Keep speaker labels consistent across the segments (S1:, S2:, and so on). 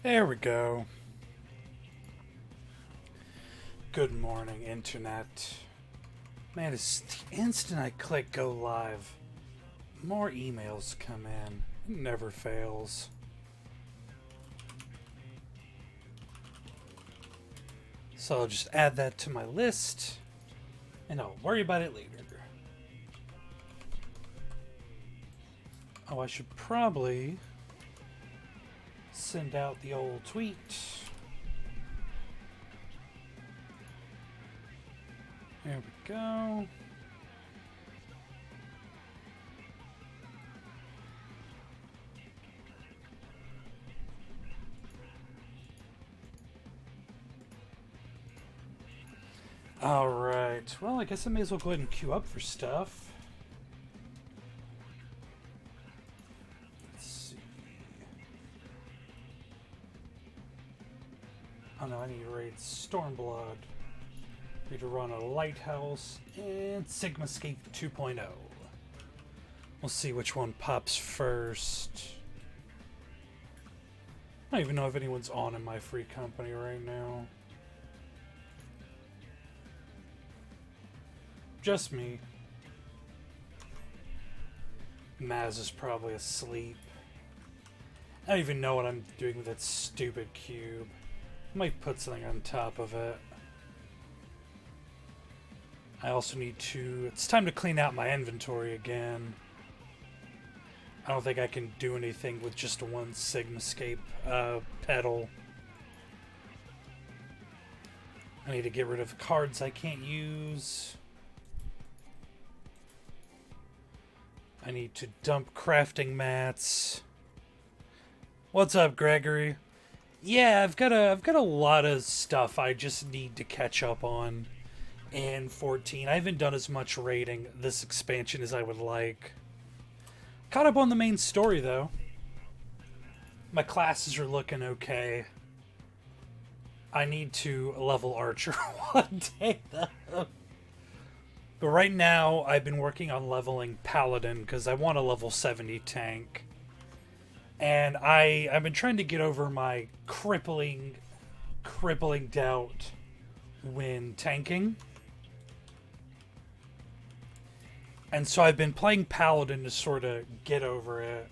S1: There we go. Good morning, Internet. Man, it's the instant I click go live, more emails come in. It never fails. So I'll just add that to my list, and I'll worry about it later. Oh, I should probably send out the old tweet. There we go. Alright, well, I guess I may as well go ahead and queue up for stuff. Let's see. Oh no, I need to raid Stormblood. Need to run a Lighthouse and Sigmascape 2.0. We'll see which one pops first. I don't even know if anyone's on in my free company right now. Just me. Maz is probably asleep. I don't even know what I'm doing with that stupid cube. I might put something on top of it. I also need to... It's time to clean out my inventory again. I don't think I can do anything with just one Sigmascape pedal. I need to get rid of cards I can't use. I need to dump crafting mats. What's up, Gregory? Yeah, I've got a lot of stuff I just need to catch up on in 14. I haven't done as much raiding this expansion as I would like. Caught up on the main story though. My classes are looking okay. I need to level Archer one day though. But right now, I've been working on leveling Paladin because I want a level 70 tank. And I've been trying to get over my crippling doubt when tanking. And so I've been playing Paladin to sort of get over it.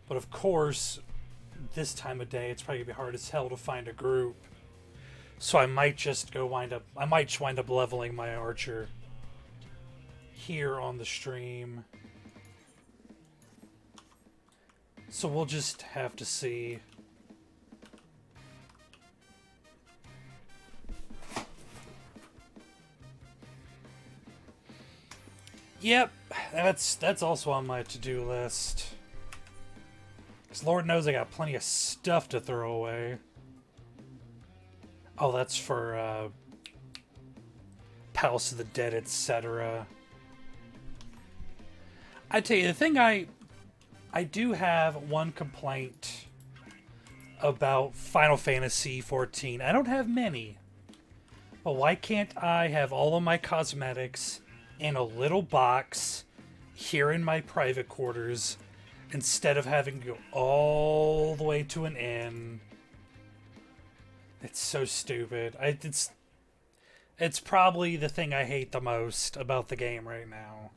S1: But of course, this time of day, it's probably going to be hard as hell to find a group. So I might just wind up leveling my Archer here on the stream. So we'll just have to see. Yep, that's also on my to-do list. 'Cause Lord knows I got plenty of stuff to throw away. Oh, that's for Palace of the Dead, etc. I tell you, the thing I do have one complaint about Final Fantasy XIV. I don't have many. But why can't I have all of my cosmetics in a little box here in my private quarters instead of having to go all the way to an inn? It's so stupid. It's probably the thing I hate the most about the game right now.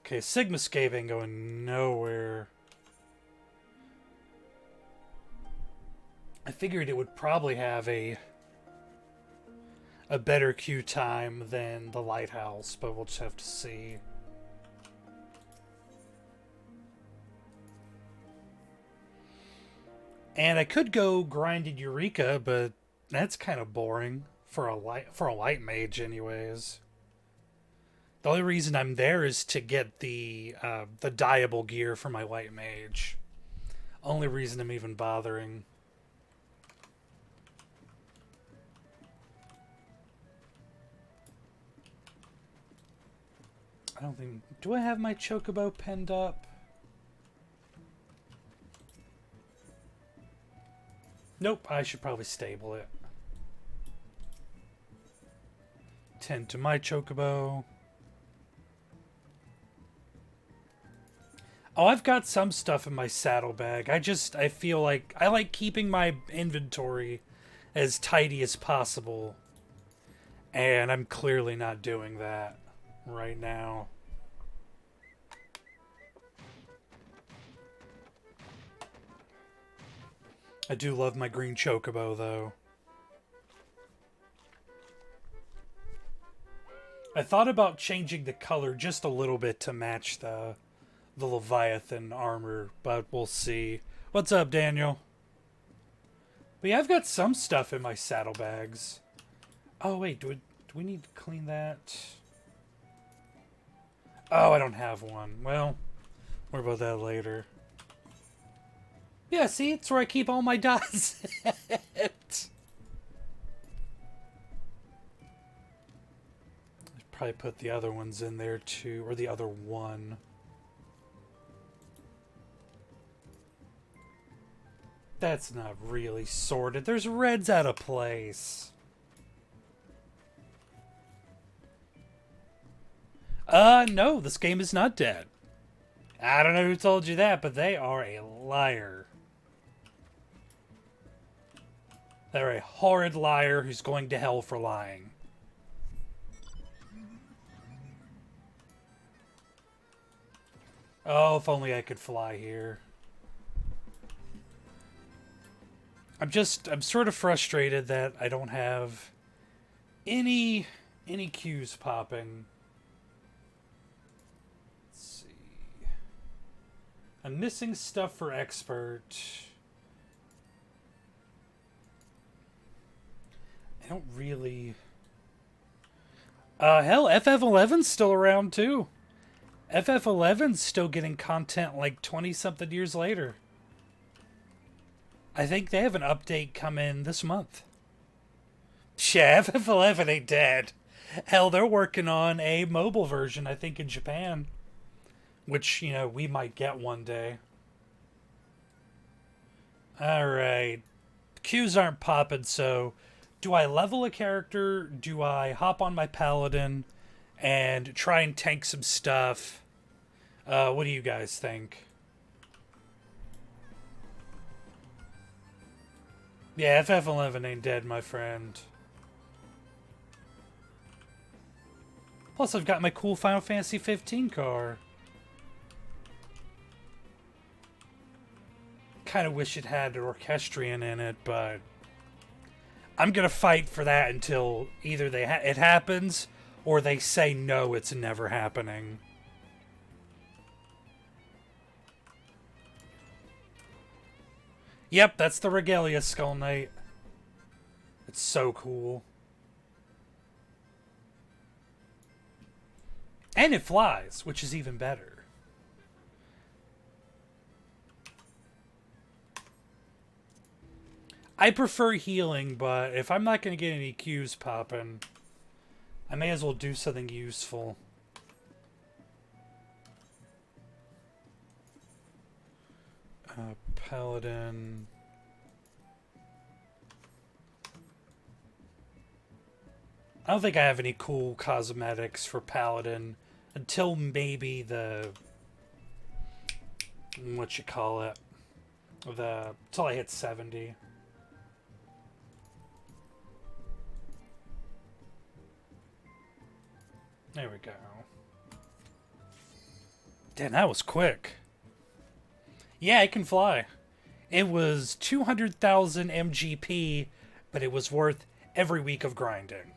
S1: Okay, Sigmascape ain't going nowhere. I figured it would probably have a better queue time than the Lighthouse, but we'll just have to see. And I could go grinded Eureka, but that's kind of boring for a light mage, anyways. The only reason I'm there is to get the dyeable gear for my light mage. Only reason I'm even bothering. I don't think... Do I have my chocobo pinned up? Nope, I should probably stable it. Tend to my chocobo. Oh, I've got some stuff in my saddlebag. I feel like I like keeping my inventory as tidy as possible. And I'm clearly not doing that right now. I do love my green chocobo, though. I thought about changing the color just a little bit to match the Leviathan armor, but we'll see. What's up, Daniel? But yeah, I've got some stuff in my saddlebags. Oh, wait, do we need to clean that? Oh, I don't have one. Well, worry about that later. Yeah, see? It's where I keep all my dots. Probably put the other ones in there too, or the other one. That's not really sorted. There's reds out of place. No, this game is not dead. I don't know who told you that, but they are a liar. They're a horrid liar who's going to hell for lying. Oh, if only I could fly here. I'm sort of frustrated that I don't have any queues popping. Let's see. I'm missing stuff for expert. I don't really... hell, FF11's still around too. FF11's still getting content like 20-something years later. I think they have an update come in this month. Yeah, FF11 ain't dead. Hell, they're working on a mobile version, I think, in Japan. Which, you know, we might get one day. Alright. Queues aren't popping, so... Do I level a character? Do I hop on my paladin and try and tank some stuff? What do you guys think? Yeah, FF11 ain't dead, my friend. Plus, I've got my cool Final Fantasy XIV car. Kind of wish it had an orchestrion in it, but... I'm gonna fight for that until either it happens, or they say no, it's never happening. Yep, that's the Regalia Skull Knight. It's so cool. And it flies, which is even better. I prefer healing, but if I'm not going to get any Qs popping, I may as well do something useful. Paladin. I don't think I have any cool cosmetics for Paladin until maybe the... what you call it? Until I hit 70. There we go. Damn, that was quick. Yeah, it can fly. It was 200,000 MGP, but it was worth every week of grinding.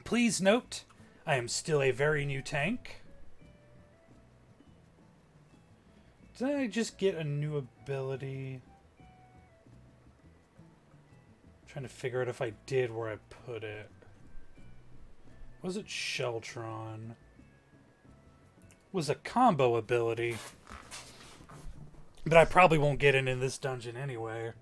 S1: Please note, I am still a very new tank. Did I just get a new ability? I'm trying to figure out if I did where I put it. Was it Sheltron? Was a combo ability. But I probably won't get it in this dungeon anyway.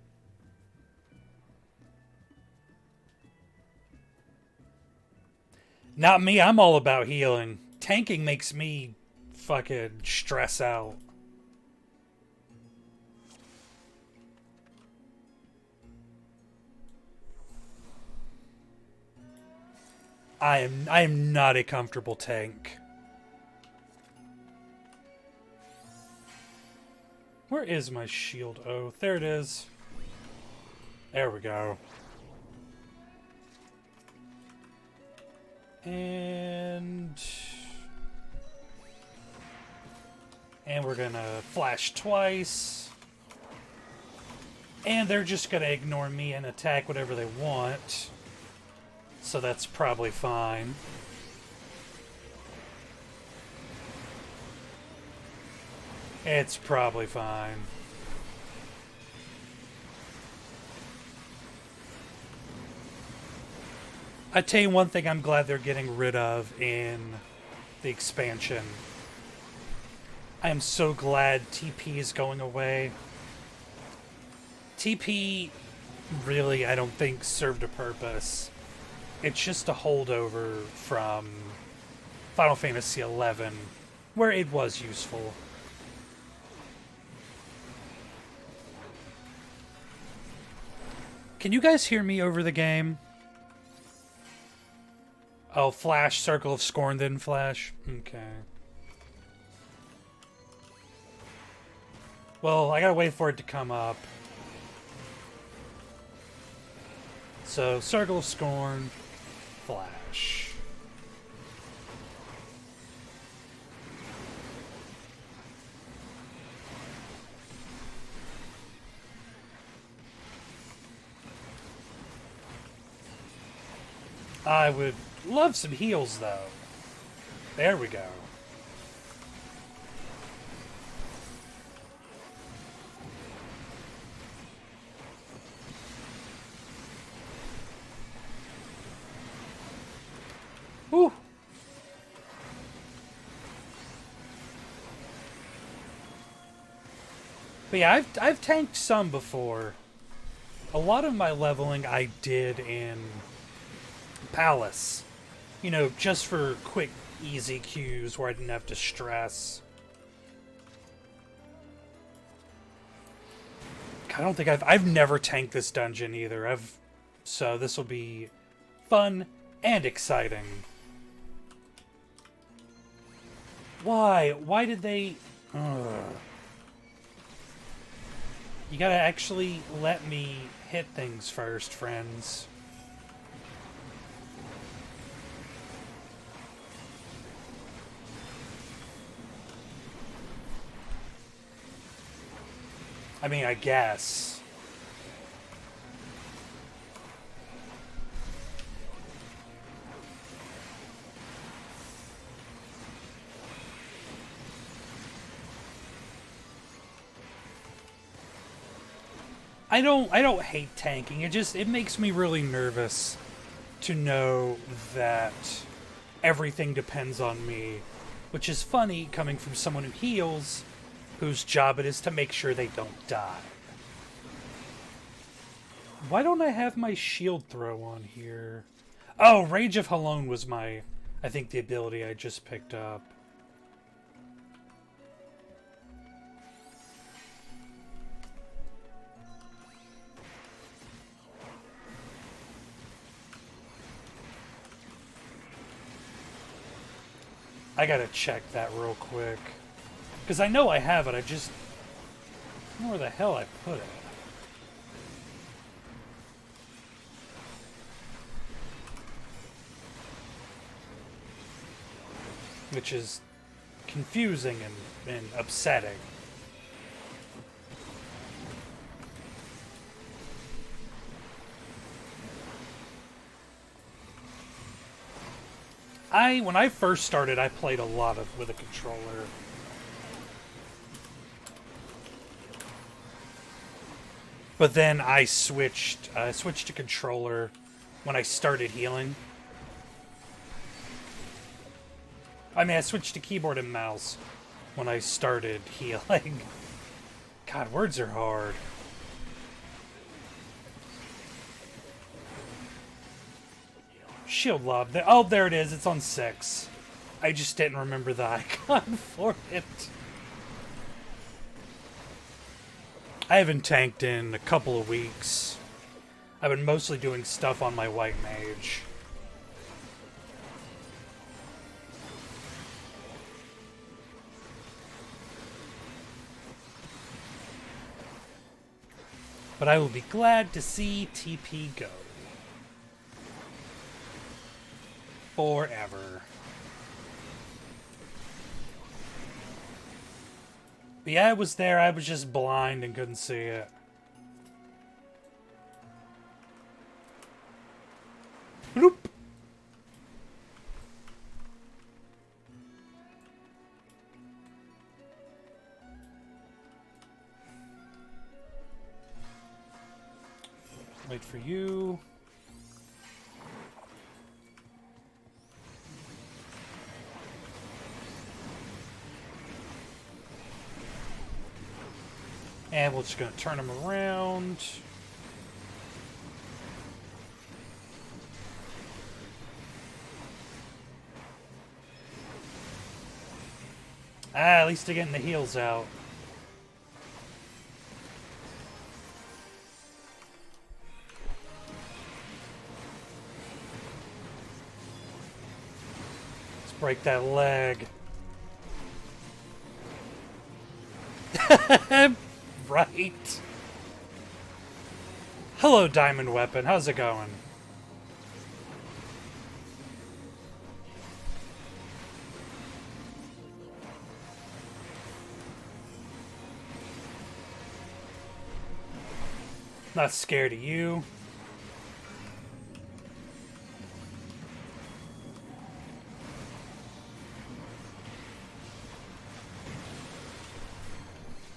S1: Not me, I'm all about healing. Tanking makes me fucking stress out. I am not a comfortable tank. where is my shield oath? There it is. There we go. And we're gonna flash twice. And they're just gonna ignore me and attack whatever they want. So that's probably fine. It's probably fine. I tell you one thing I'm glad they're getting rid of in the expansion. I am so glad TP is going away. TP really, I don't think, served a purpose. It's just a holdover from Final Fantasy XI, where it was useful. Can you guys hear me over the game? Oh, flash, Circle of Scorn, then flash? Okay. Well, I gotta wait for it to come up. So, Circle of Scorn, flash. I would love some heals, though. There we go. Whew. But yeah, I've tanked some before. A lot of my leveling I did in Palace. You know, just for quick, easy queues where I didn't have to stress. I don't think I've never tanked this dungeon either. So this will be fun and exciting. Why? Why did they... Ugh. You gotta actually let me hit things first, friends. I mean, I guess. I don't hate tanking. It makes me really nervous to know that everything depends on me, which is funny coming from someone who heals, whose job it is to make sure they don't die. Why don't I have my shield throw on here? Oh, Rage of Halone was I think the ability I just picked up. I gotta check that real quick. Because I know I have it, I just don't know where the hell I put it. Which is confusing and upsetting. When I first started, I played a lot with a controller. But then I switched to controller when I started healing. I mean, I switched to keyboard and mouse when I started healing. God, words are hard. Shield lob. Oh, there it is. It's on 6. I just didn't remember the icon for it. I haven't tanked in a couple of weeks. I've been mostly doing stuff on my white mage. But I will be glad to see TP go. Forever. But yeah, I was there. I was just blind and couldn't see it. Bloop. Wait for you. And we're just going to turn him around. At least they're getting the heals out. Let's break that leg. Right. Hello, Diamond Weapon. How's it going? Not scared of you.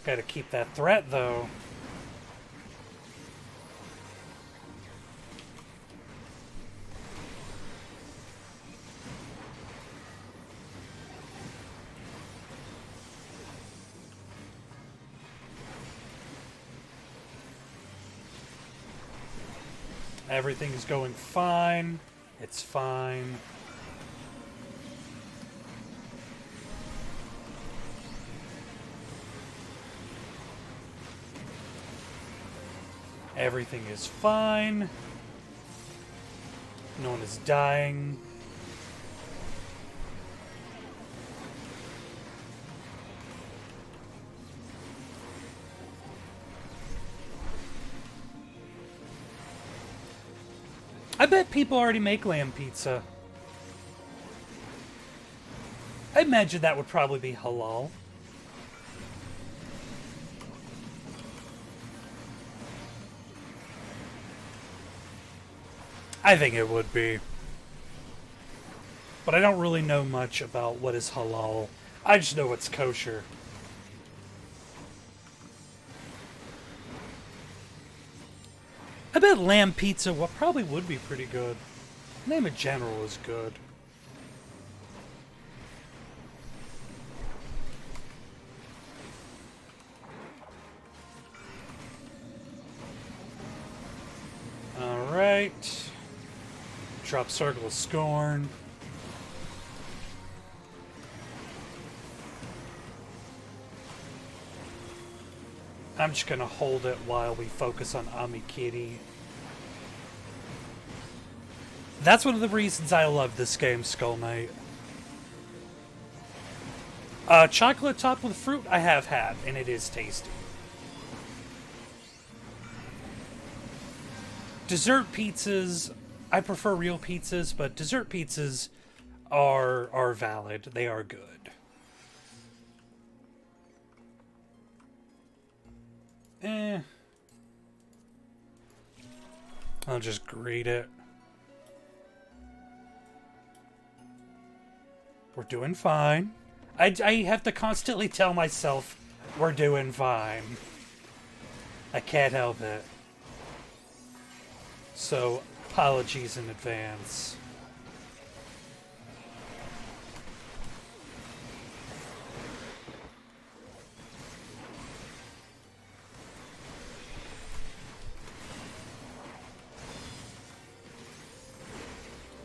S1: Gotta keep that threat, though. Everything's going fine. It's fine. Everything is fine. No one is dying. I bet people already make lamb pizza. I imagine that would probably be halal. I think it would be. But I don't really know much about what is halal. I just know it's kosher. I bet lamb pizza probably would be pretty good. Name in general is good. Alright. Drop Circle of Scorn. I'm just gonna hold it while we focus on Amikiri. That's one of the reasons I love this game, Skull Knight. Chocolate topped with fruit I have had, and it is tasty. Dessert pizzas, I prefer real pizzas, but dessert pizzas are valid. They are good. I'll just grate it. We're doing fine. I have to constantly tell myself we're doing fine. I can't help it. So, apologies in advance.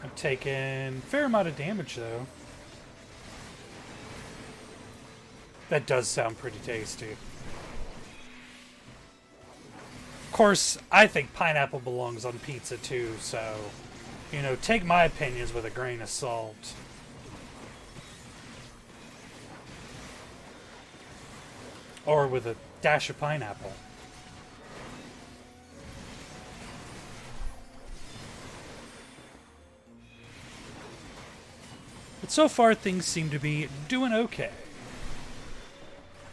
S1: I'm taking a fair amount of damage, though. That does sound pretty tasty. Of course, I think pineapple belongs on pizza, too, so, you know, take my opinions with a grain of salt. Or with a dash of pineapple. But so far, things seem to be doing okay.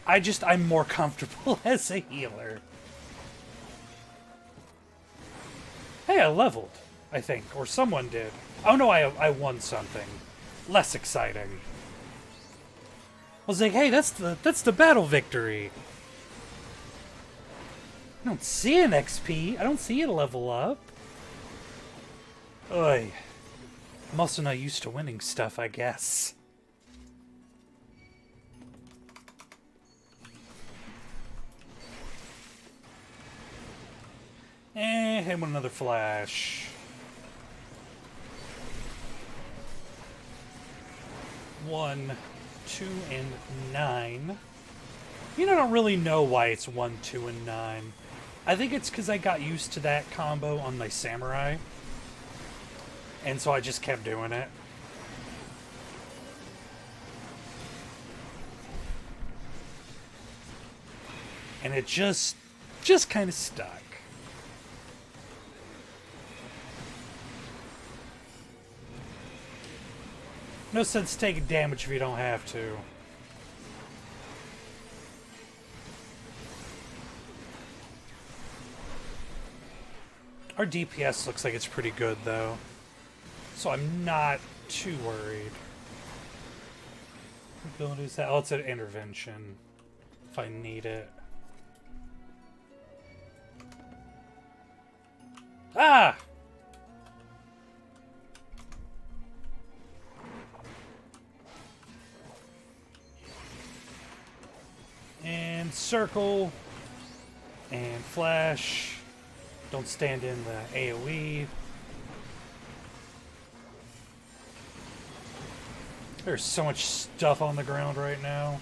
S1: I'm more comfortable as a healer. Hey, I leveled, I think, or someone did. Oh no, I won something. Less exciting. I was like, hey, that's the battle victory. I don't see an XP. I don't see a level up. Oy. I'm also not used to winning stuff, I guess. Hit with another flash. 1, 2, and 9. You know, I don't really know why it's 1, 2, and 9. I think it's because I got used to that combo on my samurai. And so I just kept doing it. And it just kind of stuck. No sense taking damage if you don't have to. Our DPS looks like it's pretty good, though. So I'm not too worried. What ability is that? Oh, it's an intervention. If I need it. Ah! And circle. And flash. Don't stand in the AoE. There's so much stuff on the ground right now.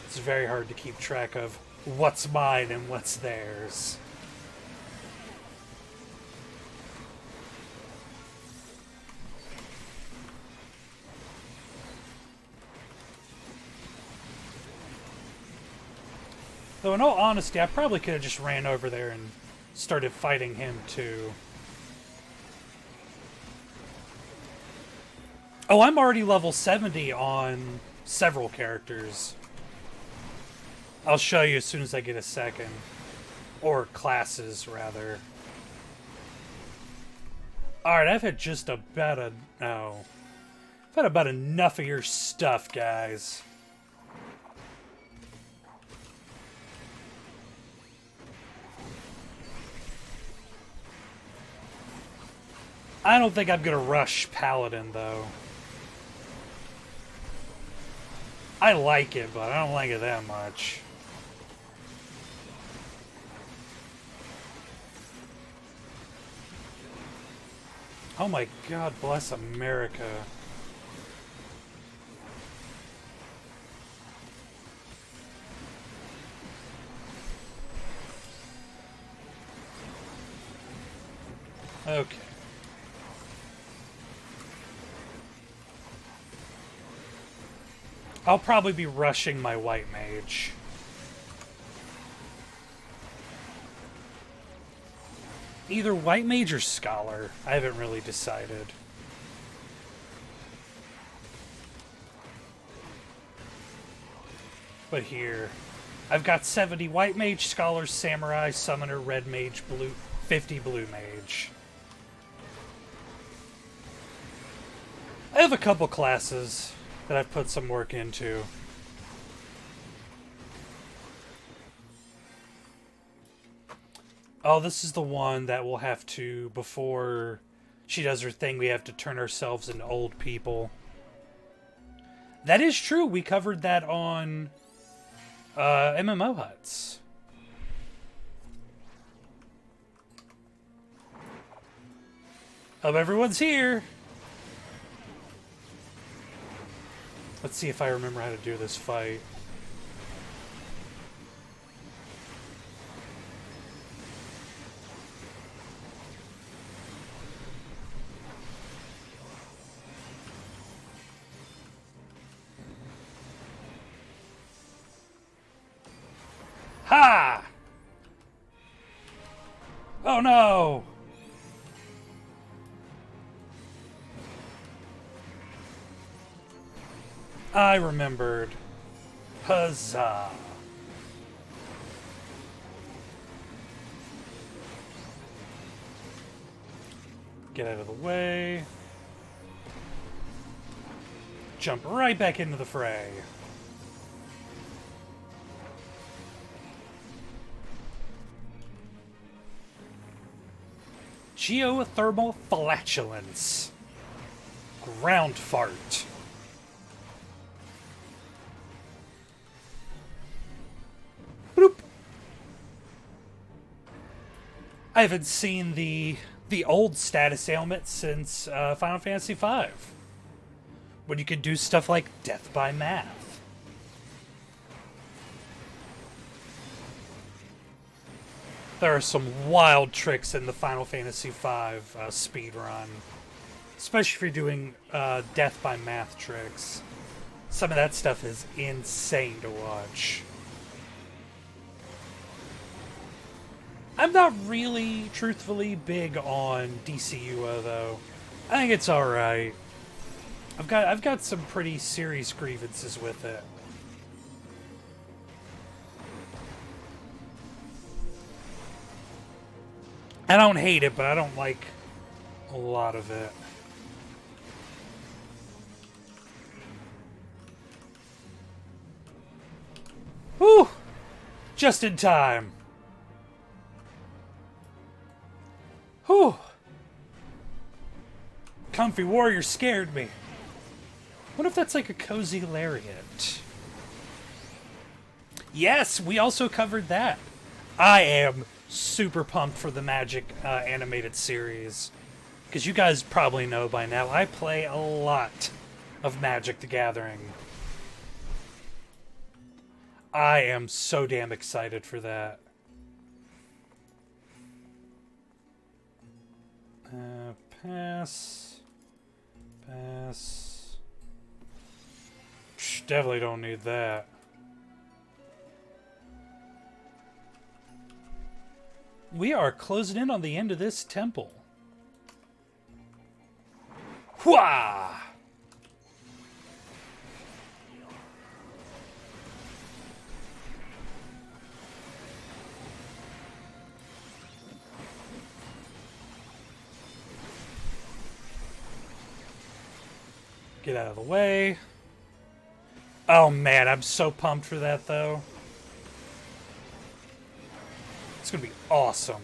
S1: It's very hard to keep track of what's mine and what's theirs. Though in all honesty, I probably could have just ran over there and started fighting him too. Oh, I'm already level 70 on several characters. I'll show you as soon as I get a second. Or classes, rather. Alright, I've had just about a... No. I've had about enough of your stuff, guys. I don't think I'm gonna rush Paladin, though. I like it, but I don't like it that much. Oh my God, bless America. Okay. I'll probably be rushing my white mage. Either white mage or scholar. I haven't really decided. But here, I've got 70 white mage, scholar, samurai, summoner, red mage, blue, 50 blue mage. I have a couple classes that I've put some work into. Oh, this is the one that we'll have to, before she does her thing, we have to turn ourselves into old people. That is true. We covered that on MMOHuts. Hope everyone's here. Let's see if I remember how to do this fight. Ha! Oh no! I remembered. Huzzah. Get out of the way. Jump right back into the fray. Geothermal flatulence. Ground fart. Bloop. I haven't seen the old status ailment since Final Fantasy V, when you could do stuff like death by math. There are some wild tricks in the Final Fantasy V speedrun, especially if you're doing death by math tricks. Some of that stuff is insane to watch. I'm not really, truthfully, big on DCUO though. I think it's alright. I've got some pretty serious grievances with it. I don't hate it, but I don't like a lot of it. Whew! Just in time. Whew! Comfy Warrior scared me. What if that's like a cozy lariat? Yes, we also covered that. I am super pumped for the Magic animated series. Because you guys probably know by now, I play a lot of Magic the Gathering. I am so damn excited for that. Pass. Pass. Psh, definitely don't need that. We are closing in on the end of this temple. Hwah! Get out of the way. Oh man, I'm so pumped for that though. It's gonna be awesome.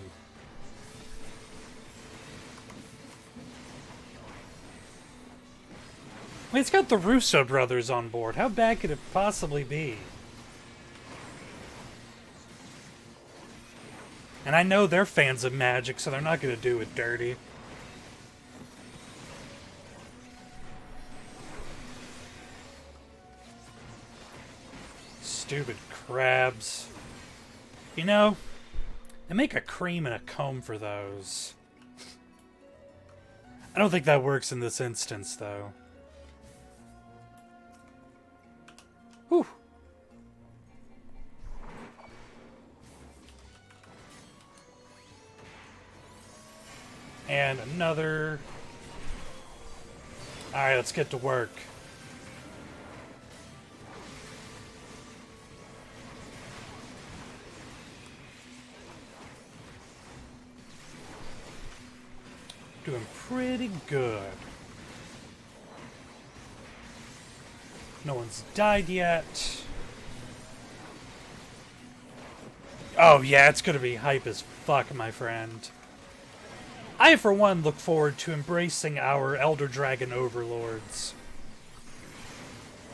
S1: Wait, it's got the Russo brothers on board. How bad could it possibly be? And I know they're fans of Magic, so they're not gonna do it dirty. Stupid crabs. You know, they make a cream and a comb for those. I don't think that works in this instance, though. Whew. And another. Alright, let's get to work. Doing pretty good. No one's died yet. Oh yeah, it's gonna be hype as fuck, my friend. I, for one, look forward to embracing our Elder Dragon overlords.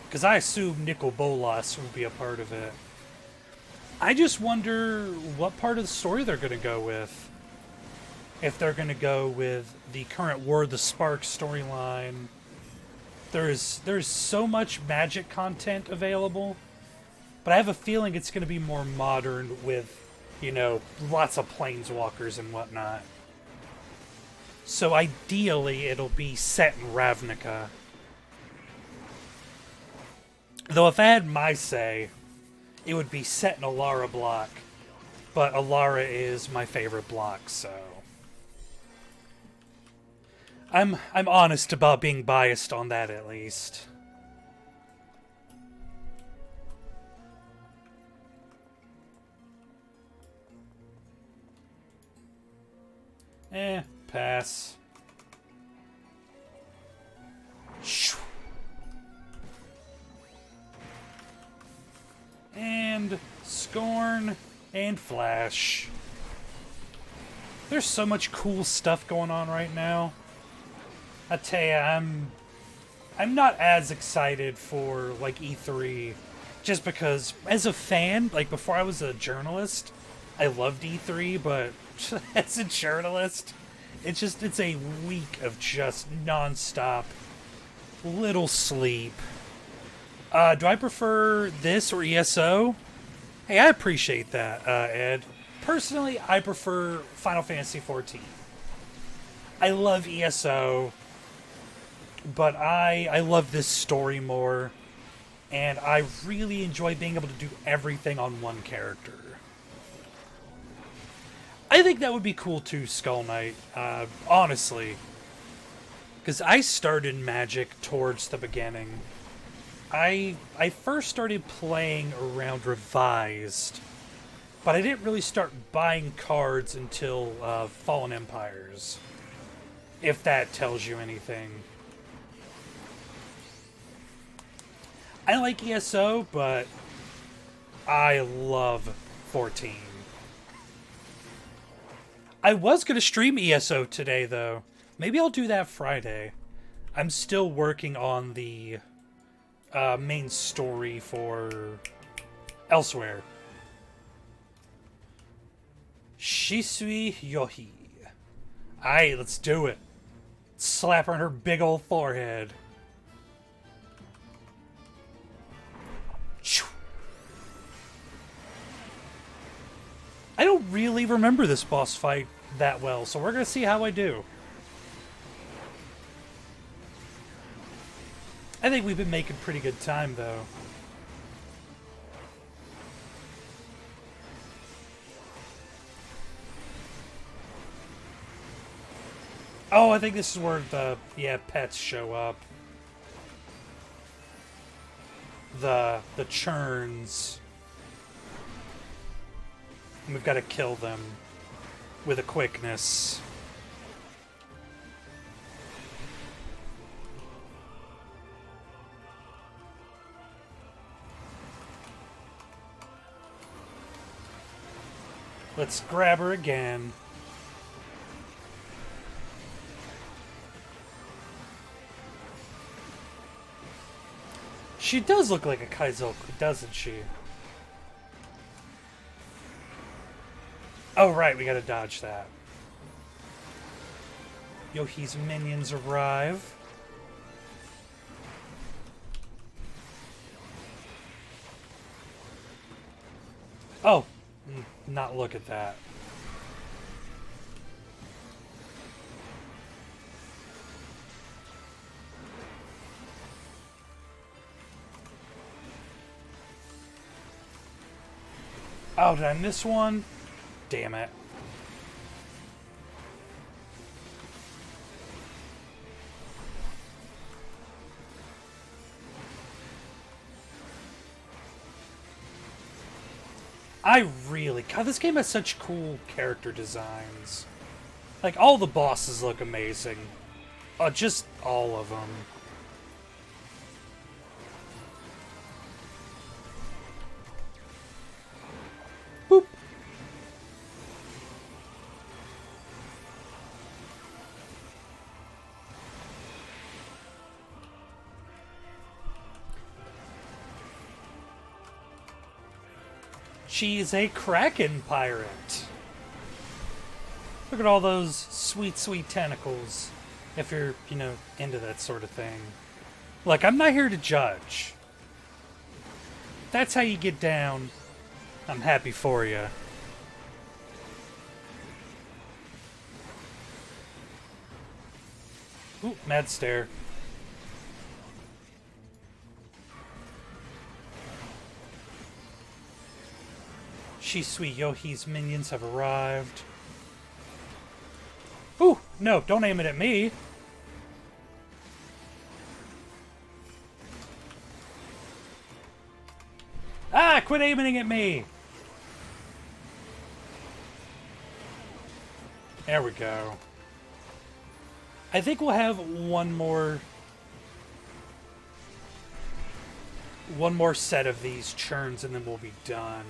S1: Because I assume Nicol Bolas will be a part of it. I just wonder what part of the story they're gonna go with. If they're going to go with the current War of the Spark storyline. There's so much Magic content available, but I have a feeling it's going to be more modern with, you know, lots of planeswalkers and whatnot. So ideally it'll be set in Ravnica. Though if I had my say, it would be set in Alara block, but Alara is my favorite block, so... I'm honest about being biased on that, at least. Pass. And Scorn and Flash. There's so much cool stuff going on right now. I tell ya, I'm not as excited for like E3 just because as a fan, like before I was a journalist, I loved E3, but as a journalist, it's a week of just non-stop little sleep. Do I prefer this or ESO? Hey, I appreciate that, Ed. Personally, I prefer Final Fantasy XIV. I love ESO, but I love this story more, and I really enjoy being able to do everything on one character. I think that would be cool too, Skull Knight, honestly. Because I started Magic towards the beginning. I first started playing around Revised, but I didn't really start buying cards until Fallen Empires, if that tells you anything. I like ESO, but I love 14. I was going to stream ESO today, though. Maybe I'll do that Friday. I'm still working on the main story for Elsewhere. Shisui Yohi. Aye, let's do it. Slap her on her big old forehead. I don't really remember this boss fight that well, so we're going to see how I do. I think we've been making pretty good time, though. Oh, I think this is where the, pets show up. The churns. And we've got to kill them with a quickness. Let's grab her again. She does look like a Kaizoku, doesn't she? Oh, right, we gotta dodge that. Yohi's minions arrive. Oh, not look at that. Oh, did I miss one? Damn it. God, this game has such cool character designs. Like, all the bosses look amazing. Just all of them. Boop. She's a Kraken pirate. Look at all those sweet, sweet tentacles. If you're, into that sort of thing. Look, I'm not here to judge. If that's how you get down, I'm happy for you. Ooh, mad stare. Shisui Yohi's minions have arrived. Ooh, no, don't aim it at me. Ah, quit aiming at me. There we go. I think we'll have one more set of these churns and then we'll be done.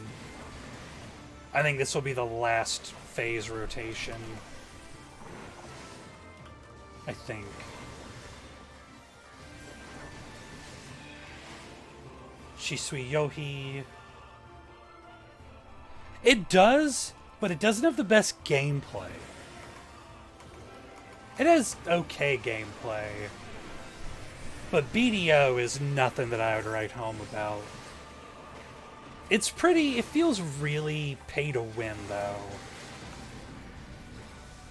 S1: I think this will be the last phase rotation. I think. Shisui Yohi. It does, but it doesn't have the best gameplay. It has okay gameplay. But BDO is nothing that I would write home about. It's pretty... It feels really pay to win, though.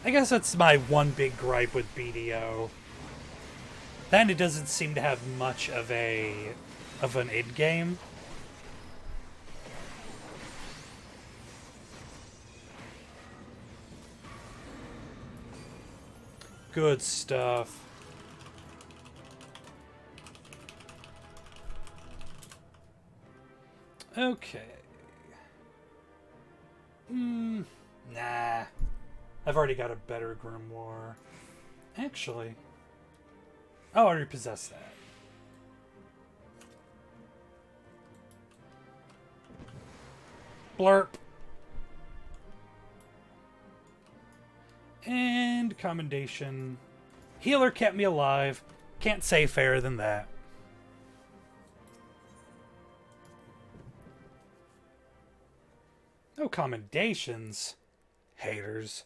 S1: I guess that's my one big gripe with BDO. Then it doesn't seem to have much of an id game. Good stuff. Okay. Nah. I've already got a better grimoire. Actually. Oh, I already possess that. Blurp. And commendation. Healer kept me alive. Can't say fairer than that. No commendations. Haters.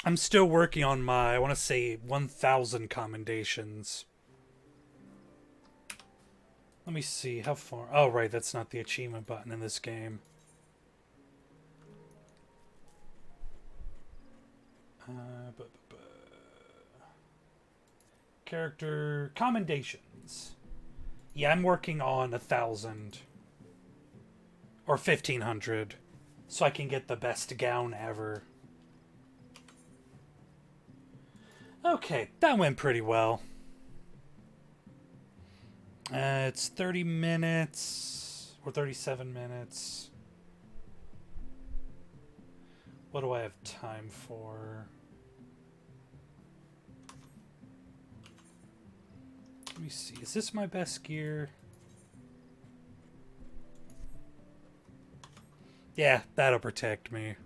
S1: I'm still working on my, I want to say, 1,000 commendations. Let me see, how far... Oh, right, that's not the achievement button in this game. Character... Commendations. Yeah, I'm working on 1,000. Or 1,500. So I can get the best gown ever. Okay, that went pretty well. It's 30 minutes, or 37 minutes. What do I have time for? Let me see, is this my best gear? Yeah, that'll protect me.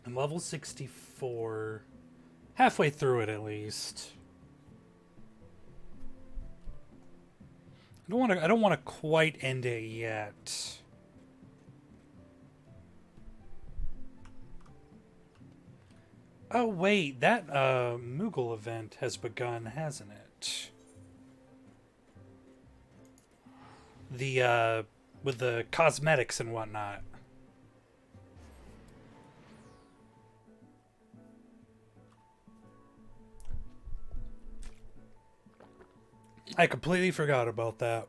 S1: I'm level 64. Halfway through it, at least. I don't want to quite end it yet. Oh wait, that Moogle event has begun, hasn't it? The with the cosmetics and whatnot. I completely forgot about that.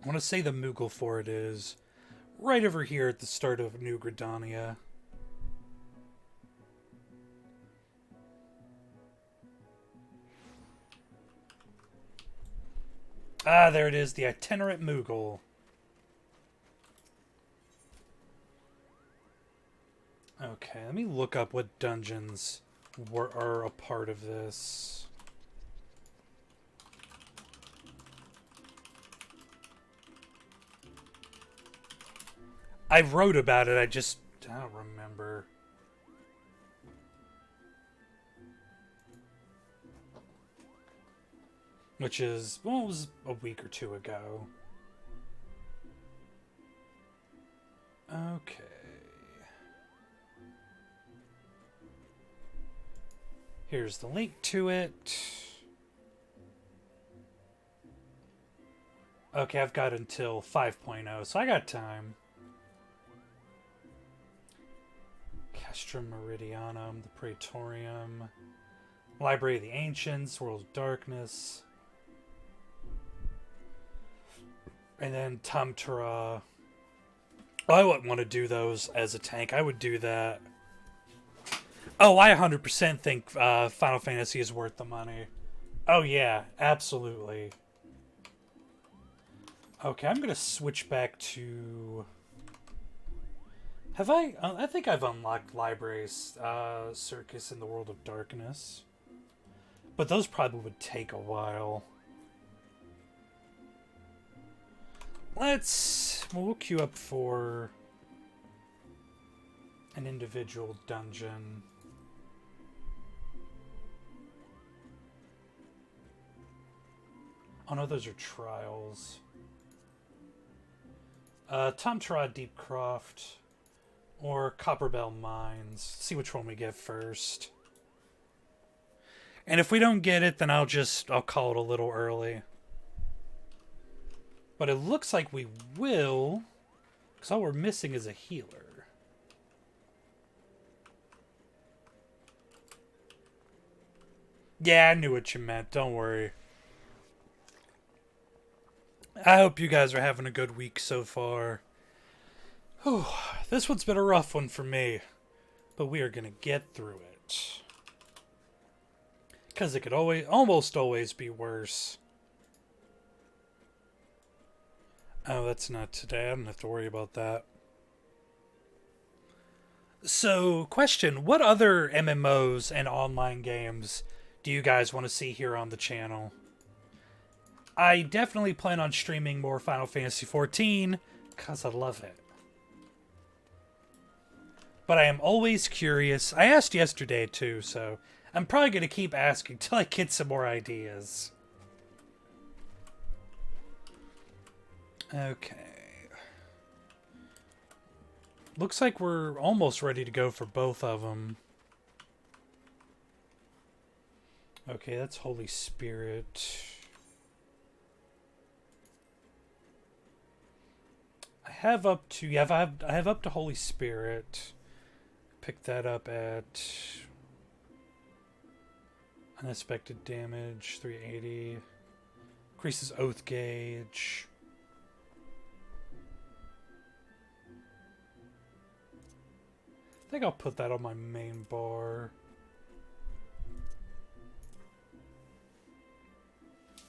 S1: I want to say the Moogle for it is right over here at the start of New Gridania. Ah, there it is, the itinerant Moogle. Okay, let me look up what dungeons are a part of this. I wrote about it, I don't remember. Which is, well, it was a week or two ago. Okay. Here's the link to it. Okay, I've got until 5.0, so I got time. Castrum Meridianum, the Praetorium, Library of the Ancients, World of Darkness, and then Tamtara, I wouldn't want to do those as a tank. I would do that. Oh, I 100% think Final Fantasy is worth the money. Oh yeah, absolutely. Okay, I'm gonna switch back to... Have I... I think I've unlocked Library's Circus in the World of Darkness. But those probably would take a while. We'll queue up for an individual dungeon. Oh no, those are trials. Tom Trod Deepcroft or Copperbell Mines. See which one we get first. And if we don't get it, then I'll call it a little early. But it looks like we will, because all we're missing is a healer. Yeah, I knew what you meant. Don't worry. I hope you guys are having a good week so far. Whew, this one's been a rough one for me, but we are going to get through it. Because it could almost always be worse. Oh, that's not today. I don't have to worry about that. So, question. What other MMOs and online games do you guys want to see here on the channel? I definitely plan on streaming more Final Fantasy XIV, because I love it. But I am always curious. I asked yesterday, too, so I'm probably going to keep asking till I get some more ideas. Okay. Looks like we're almost ready to go for both of them. Okay, that's Holy Spirit. I have up to Holy Spirit. Pick that up at unexpected damage, 380. Increases oath gauge. I think I'll put that on my main bar.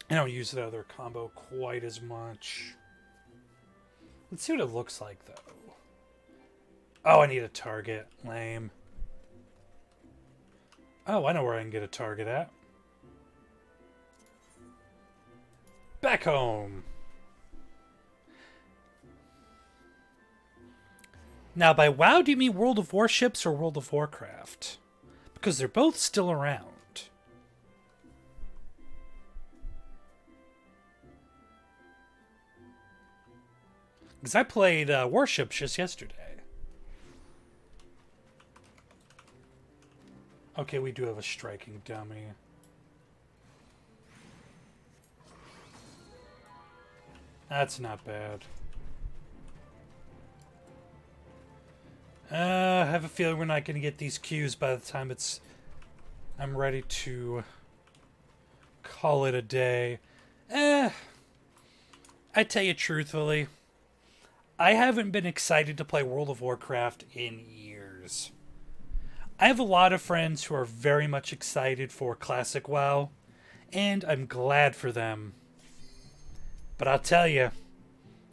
S1: I don't use the other combo quite as much. Let's see what it looks like, though. Oh, I need a target. Lame. Oh, I know where I can get a target at. Back home. Now, by WoW, do you mean World of Warships or World of Warcraft? Because they're both still around. Because I played Warships just yesterday. Okay, we do have a striking dummy. That's not bad. I have a feeling we're not going to get these queues by the time I'm ready to call it a day. I tell you truthfully, I haven't been excited to play World of Warcraft in years. I have a lot of friends who are very much excited for Classic WoW, and I'm glad for them. But I'll tell you,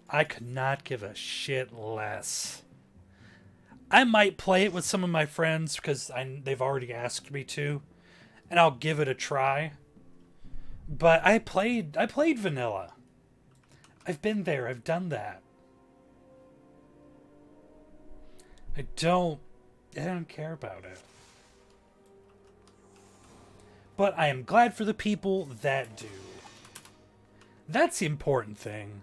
S1: I could not give a shit less. I might play it with some of my friends because they've already asked me to, and I'll give it a try. But I played vanilla. I've been there. I've done that. I don't care about it. But I am glad for the people that do. That's the important thing.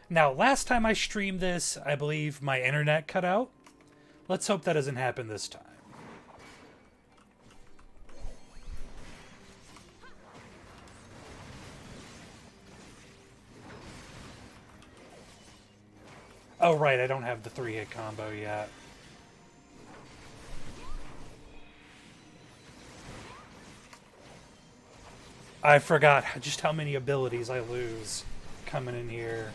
S1: Now, last time I streamed this, I believe my internet cut out. Let's hope that doesn't happen this time. Oh, right, I don't have the 3-hit combo yet. I forgot just how many abilities I lose coming in here.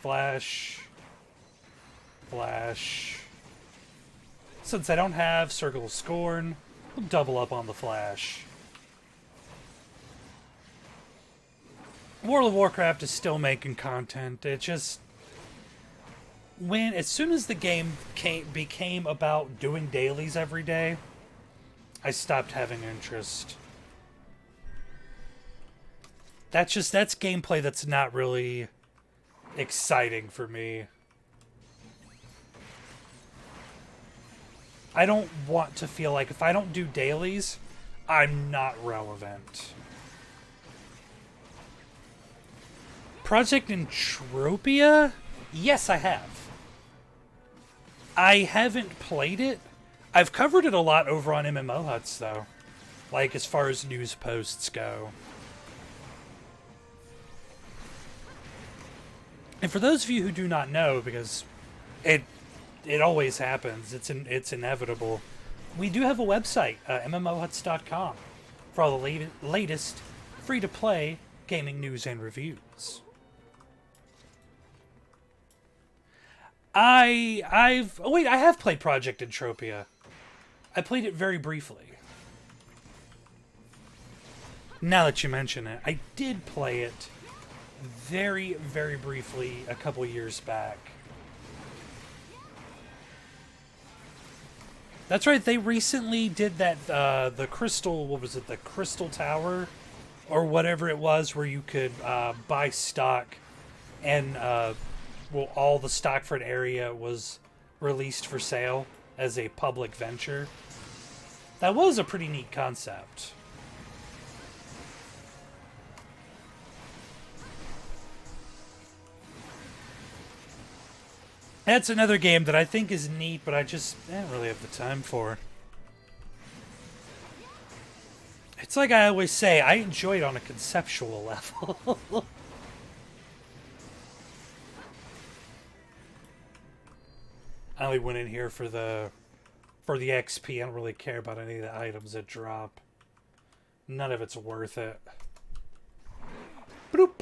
S1: Flash. Flash. Since I don't have Circle of Scorn, we'll double up on the Flash. World of Warcraft is still making content. It just... as soon as the game became about doing dailies every day, I stopped having interest. That's gameplay that's not really exciting for me. I don't want to feel like if I don't do dailies, I'm not relevant. Project Entropia? Yes, I have. I haven't played it. I've covered it a lot over on MMOHuts, though. Like, as far as news posts go. And for those of you who do not know, because it always happens, it's inevitable, we do have a website, MMOHuts.com, for all the latest free-to-play gaming news and reviews. I have played Project Entropia. I played it very briefly. Now that you mention it, I did play it very, very briefly a couple years back. That's right, they recently did that, the Crystal, what was it, the Crystal Tower? Or whatever it was, where you could buy stock and, all the stock for an area was released for sale as a public venture. That was a pretty neat concept. That's another game that I think is neat, but I just don't really have the time for. It's like I always say, I enjoy it on a conceptual level. I only went in here for the XP. I don't really care about any of the items that drop. None of it's worth it. Bloop.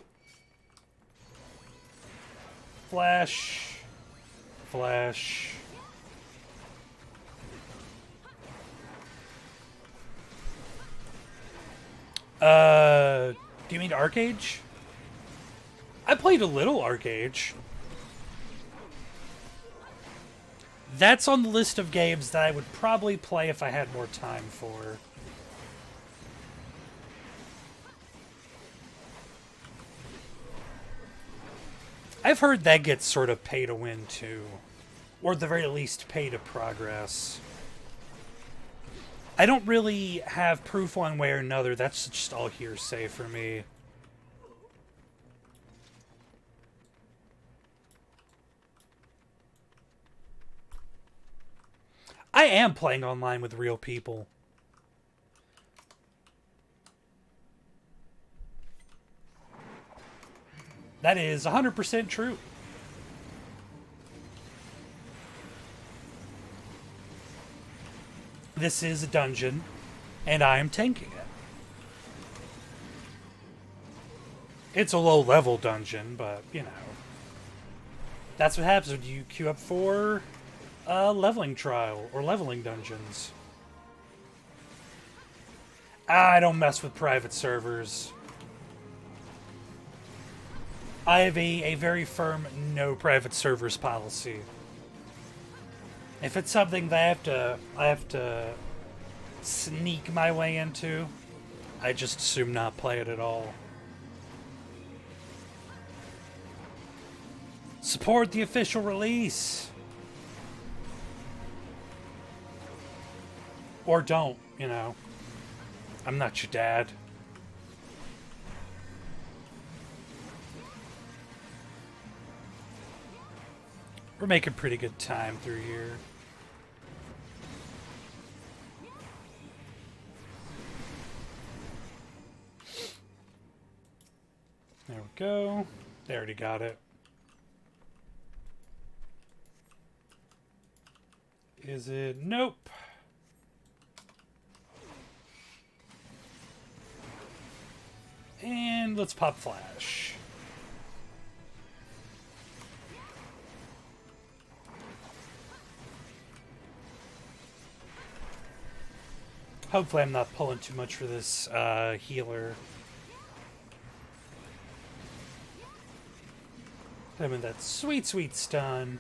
S1: Flash. Flash. Do you mean Arcage? I played a little Arcage. That's on the list of games that I would probably play if I had more time for. I've heard that gets sort of pay to win too. Or at the very least pay to progress. I don't really have proof one way or another. That's just all hearsay for me. I am playing online with real people. That is 100% true. This is a dungeon, and I am tanking it. It's a low-level dungeon, but, you know. That's what happens when you queue up for leveling trial or leveling dungeons. I don't mess with private servers. I have a very firm no private servers policy. If it's something that I have to sneak my way into, I just assume not play it at all. Support the official release. Or don't, you know. I'm not your dad. We're making pretty good time through here. There we go. They already got it. Is it? Nope. And let's pop Flash. Hopefully I'm not pulling too much for this healer. I'm in that sweet, sweet stun.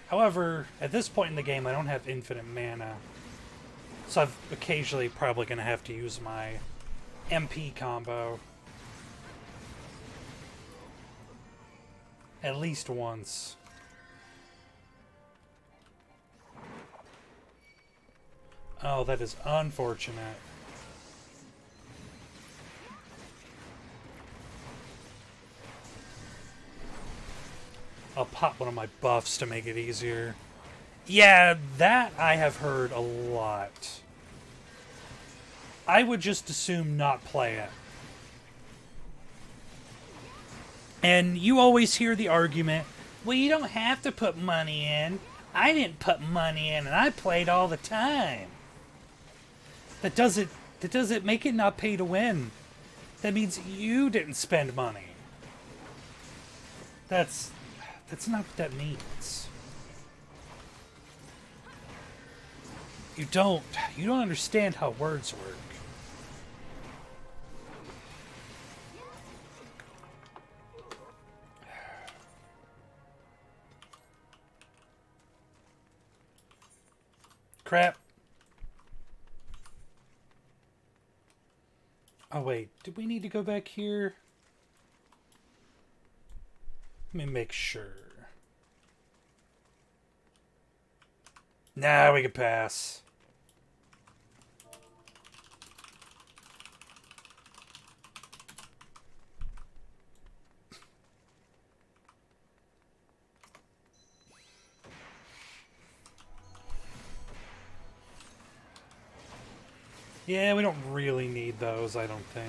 S1: However, at this point in the game, I don't have infinite mana. So I'm occasionally probably going to have to use my MP combo. At least once. Oh, that is unfortunate. I'll pop one of my buffs to make it easier. Yeah, that I have heard a lot. I would just assume not play it. And you always hear the argument, well, you don't have to put money in. I didn't put money in, and I played all the time. That doesn't make it not pay to win. That means you didn't spend money. That's not what that means. You don't understand how words work. Crap. Oh wait, did we need to go back here? Let me make sure. Nah, we can pass. Yeah, we don't really need those, I don't think.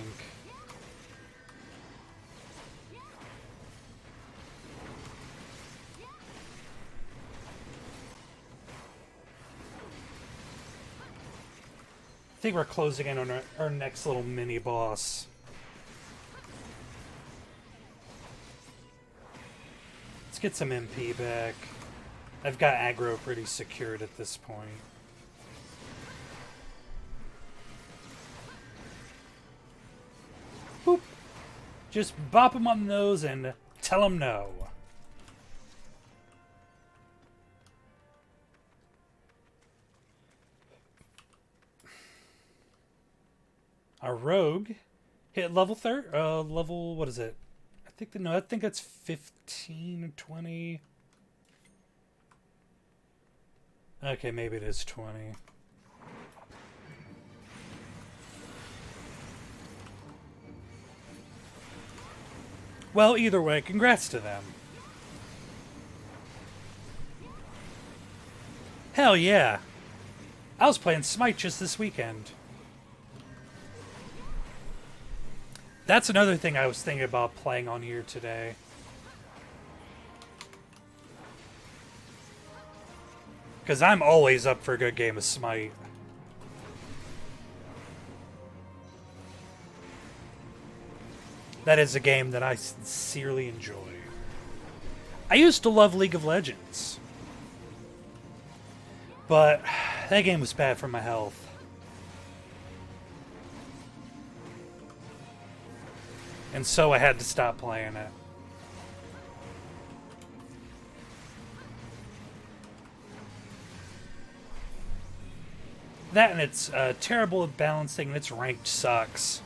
S1: I think we're closing in on our next little mini boss. Let's get some MP back. I've got aggro pretty secured at this point. Boop. Just bop him on the nose and tell him no. Our rogue hit level level, what is it? I think it's 15 or 20. Okay, maybe it is 20. Well, either way, congrats to them. Hell yeah. I was playing Smite just this weekend. That's another thing I was thinking about playing on here today. Because I'm always up for a good game of Smite. That is a game that I sincerely enjoy. I used to love League of Legends. But that game was bad for my health. And so I had to stop playing it. That and it's terrible at balancing, and its ranked sucks.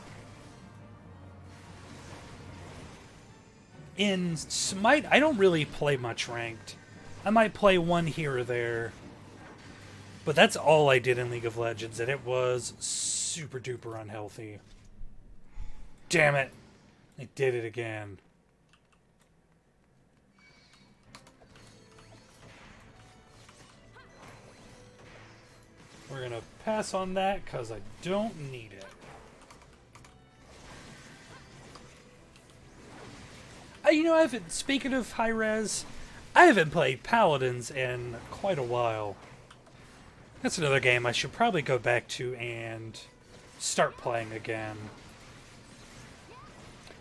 S1: In Smite, I don't really play much ranked. I might play one here or there. But that's all I did in League of Legends, and it was super duper unhealthy. Damn it. I did it again. We're gonna pass on that because I don't need it. Speaking of high res, I haven't played Paladins in quite a while. That's another game I should probably go back to and start playing again.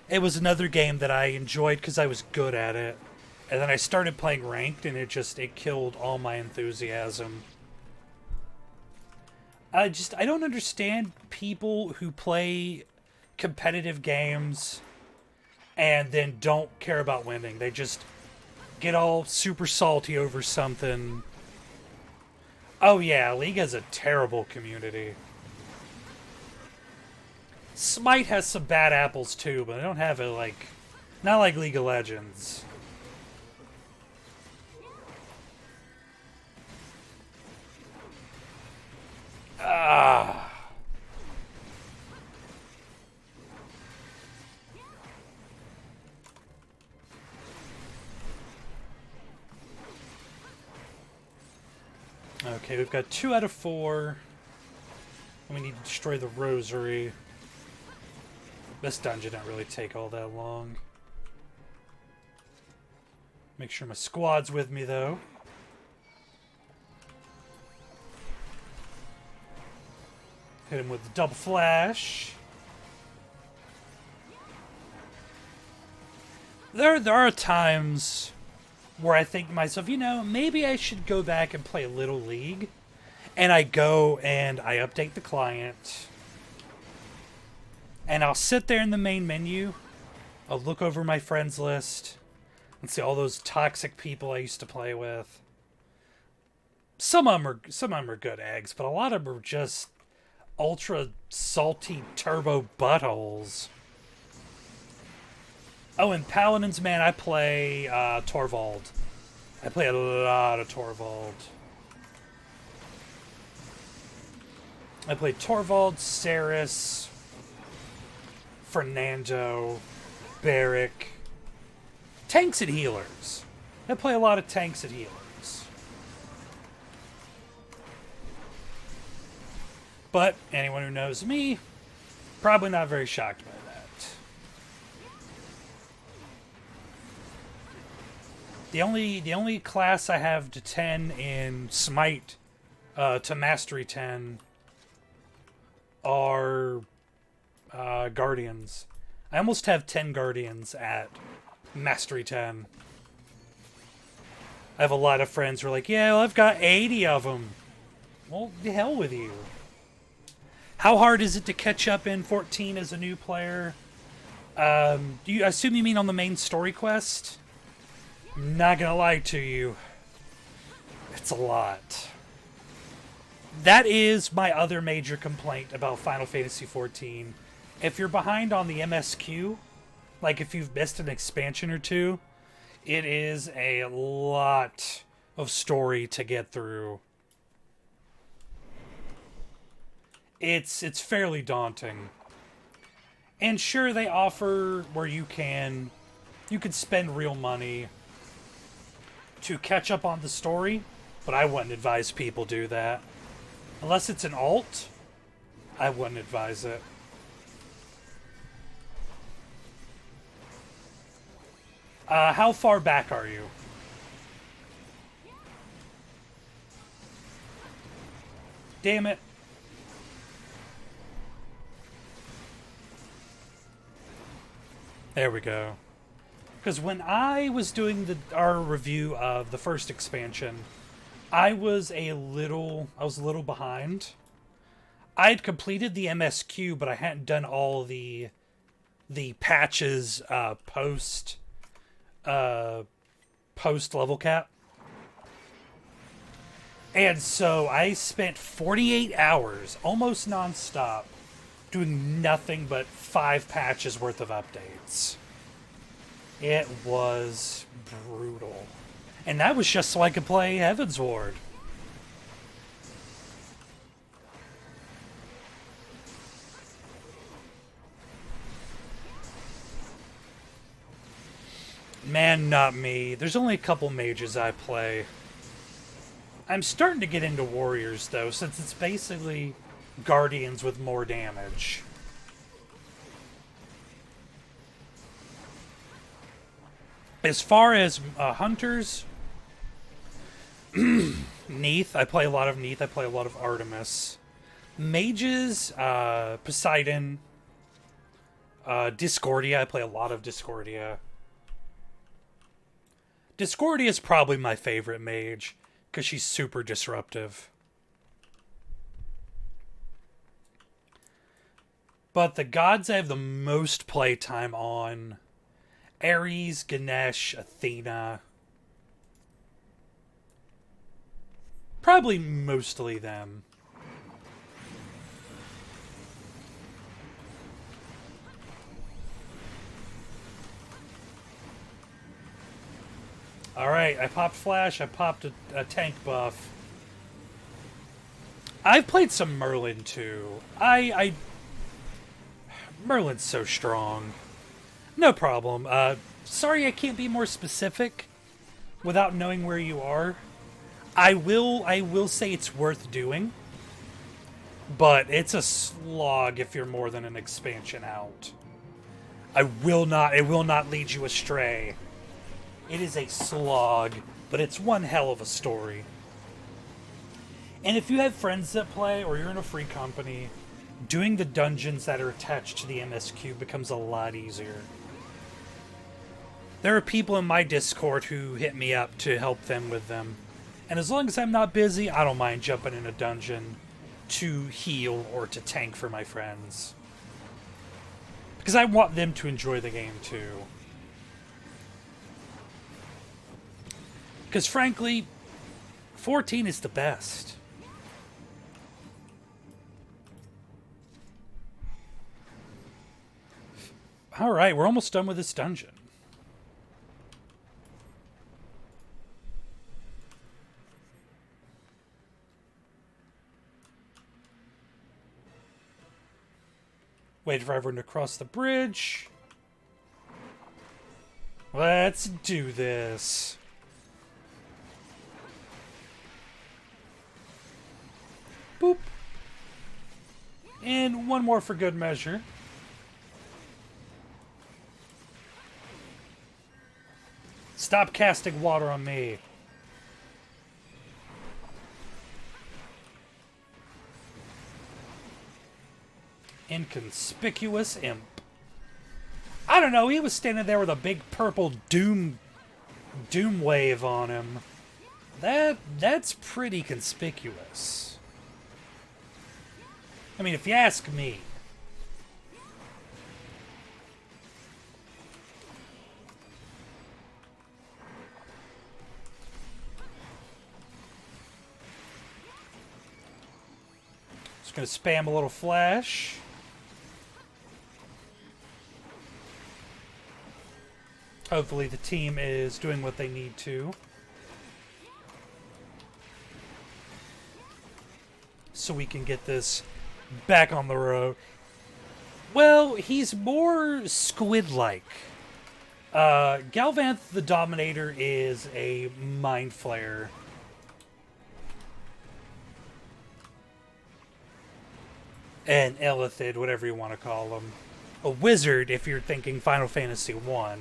S1: It was another game that I enjoyed because I was good at it. And then I started playing ranked and it killed all my enthusiasm. I don't understand people who play competitive games and then don't care about winning. They just get all super salty over something. Oh yeah, League has a terrible community. Smite has some bad apples too, but I don't have it like... Not like League of Legends. Ah. Okay, we've got 2 out of 4. And we need to destroy the rosary. This dungeon didn't really take all that long. Make sure my squad's with me, though. Hit him with the double flash. There are times where I think to myself, you know, maybe I should go back and play a little League. And I go and I update the client. And I'll sit there in the main menu. I'll look over my friends list and see all those toxic people I used to play with. Some of them are good eggs, but a lot of them are just ultra salty turbo buttholes. Oh, and Paladins, man, I play Torvald. I play a lot of Torvald. I play Torvald, Saris, Fernando, Barrick. Tanks and healers. I play a lot of tanks and healers. But anyone who knows me, probably not very shocked by that. The only class I have to 10 in Smite to Mastery 10 are Guardians. I almost have 10 Guardians at Mastery 10. I have a lot of friends who are like, yeah, well, I've got 80 of them. Well, the hell with you. How hard is it to catch up in 14 as a new player? Do you assume you mean on the main story quest? I'm not gonna lie to you. It's a lot. That is my other major complaint about Final Fantasy XIV. If you're behind on the MSQ, like if you've missed an expansion or two, it is a lot of story to get through. It's fairly daunting. And sure, they offer where you can spend real money to catch up on the story, but I wouldn't advise people do that. Unless it's an alt, I wouldn't advise it. How far back are you? Damn it. There we go. Because when I was doing our review of the first expansion, I was a little behind. I had completed the MSQ, but I hadn't done all the patches post level cap. And so I spent 48 hours, almost nonstop, doing nothing but 5 patches worth of updates. It was brutal. And that was just so I could play Heaven's Ward. Man, not me. There's only a couple mages I play. I'm starting to get into warriors, though, since it's basically guardians with more damage. As far as hunters, Neath, I play a lot of Neath, I play a lot of Artemis. Mages, Poseidon, Discordia, I play a lot of Discordia. Discordia is probably my favorite mage, because she's super disruptive. But the gods I have the most playtime on: Ares, Ganesh, Athena. Probably mostly them. Alright, I popped Flash, I popped a tank buff. I've played some Merlin too. Merlin's so strong. No problem. Sorry I can't be more specific without knowing where you are. I will say it's worth doing, but it's a slog if you're more than an expansion out. It will not lead you astray. It is a slog, but it's one hell of a story. And if you have friends that play, or you're in a free company, doing the dungeons that are attached to the MSQ becomes a lot easier. There are people in my Discord who hit me up to help them with them. And as long as I'm not busy, I don't mind jumping in a dungeon to heal or to tank for my friends. Because I want them to enjoy the game too. Because frankly, 14 is the best. Alright, we're almost done with this dungeon. Wait for everyone to cross the bridge. Let's do this. Boop. And one more for good measure. Stop casting water on me. Inconspicuous imp. I don't know, he was standing there with a big purple doom wave on him. That's pretty conspicuous. I mean, if you ask me. Just gonna spam a little flash. Hopefully the team is doing what they need to. So we can get this back on the road. Well, he's more squid-like. Galvanth the Dominator is a Mind Flayer. An Elithid, whatever you want to call him. A wizard if you're thinking Final Fantasy I.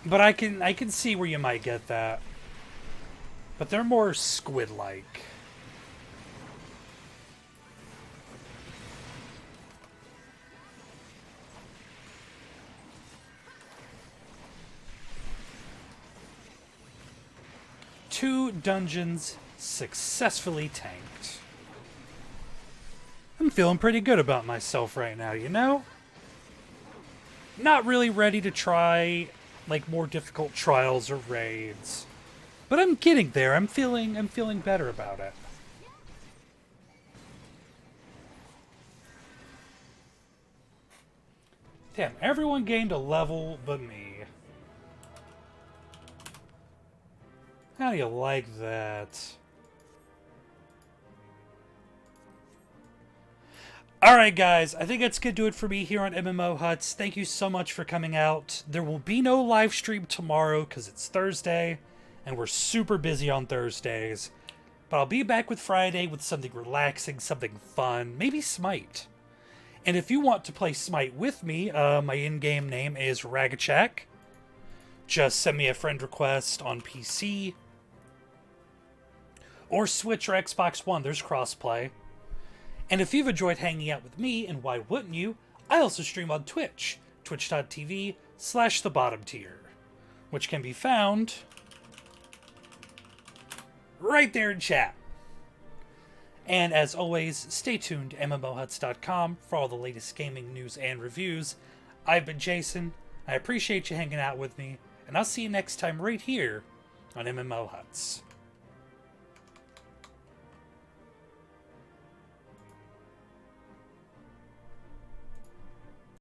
S1: But I can see where you might get that. But they're more squid-like. Two dungeons successfully tanked. I'm feeling pretty good about myself right now, you know? Not really ready to try like more difficult trials or raids. But I'm getting there. I'm feeling better about it. Damn, everyone gained a level but me. How do you like that? Alright guys, I think that's going to do it for me here on MMOHuts. Thank you so much for coming out. There will be no live stream tomorrow because it's Thursday, and we're super busy on Thursdays. But I'll be back with Friday with something relaxing, something fun, maybe Smite. And if you want to play Smite with me, my in-game name is Ragachak. Just send me a friend request on PC. Or Switch or Xbox One, there's crossplay. And if you've enjoyed hanging out with me, and why wouldn't you, I also stream on Twitch, twitch.tv/thebottomtier, which can be found right there in chat. And as always, stay tuned to MMOHuts.com for all the latest gaming news and reviews. I've been Jason, I appreciate you hanging out with me, and I'll see you next time right here on MMO Huts.